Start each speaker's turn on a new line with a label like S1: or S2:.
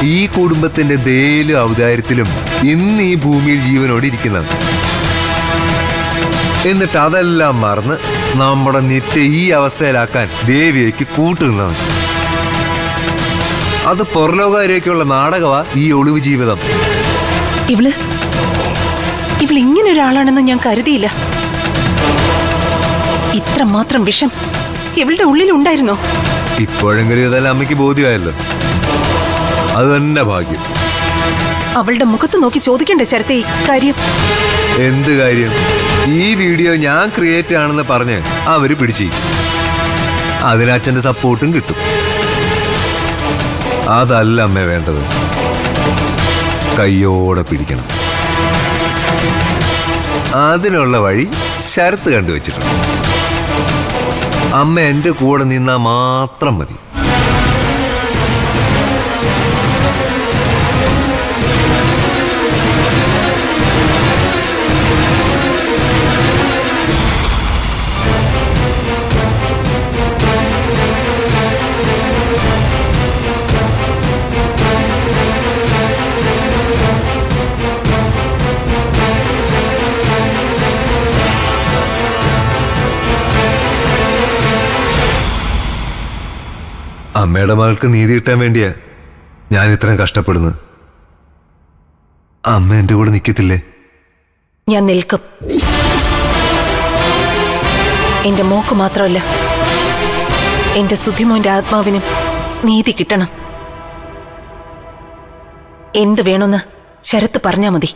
S1: ഈ കുടുംബത്തിന്റെ ദയയിലും ഔദാര്യത്തിലും ഇന്ന് ഈ ഭൂമിയിൽ ജീവനോടെ ഇരിക്കുന്നതാണ്. എന്നിട്ട് അതെല്ലാം മറന്ന് നമ്മുടെ നിത്യ ഈ അവസ്ഥയിലാക്കാൻ ദേവിയേക്ക് കൂട്ടുന്നതാണ്. അത് പുറലോകാരേക്കുള്ള നാടകമാ ഈ ഒളിവ് ജീവിതം.
S2: ഇവള് ഇങ്ങനെ ഒരാളാണെന്ന് ഞാൻ കരുതിയില്ല. ഇത്രമാത്രം വിഷം ഇവളുടെ ഉള്ളിലുണ്ടായിരുന്നോ?
S1: ഇപ്പോഴെങ്കിലും ഇതെല്ലാം അമ്മയ്ക്ക് ബോധ്യമായല്ലോ. അത് തന്നെ ഭാഗ്യം.
S2: അവളുടെ മുഖത്ത് നോക്കി ചോദിക്കണ്ടേ ശരത്തെ ഈ കാര്യം?
S1: എന്ത് കാര്യം? ഈ വീഡിയോ ഞാൻ ക്രിയേറ്റ് ആണെന്ന് പറഞ്ഞ് അവര് പിടിച്ചു. അതിന് അച്ഛന്റെ സപ്പോർട്ടും കിട്ടും. അതല്ല അമ്മ വേണ്ടത്. കയ്യോടെ പിടിക്കണം. അതിനുള്ള വഴി ശരത്ത് കണ്ടുവച്ചിട്ടുണ്ട്. അമ്മ എന്റെ കൂടെ നിന്നാ മാത്രം മതി. അമ്മയുടെ മകൾക്ക് നീതി കിട്ടാൻ വേണ്ടിയാ ഞാൻ ഇത്രയും കഷ്ടപ്പെടുന്നത്. അമ്മ എന്റെ കൂടെ നിൽക്കത്തില്ലേ?
S2: ഞാൻ നിൽക്കും. എന്റെ മോക്ക് മാത്രമല്ല, എന്റെ സുധിമോന്റെ ആത്മാവിനും നീതി കിട്ടണം. എന്ത് വേണമെന്ന് ശരത്ത് പറഞ്ഞാ മതി.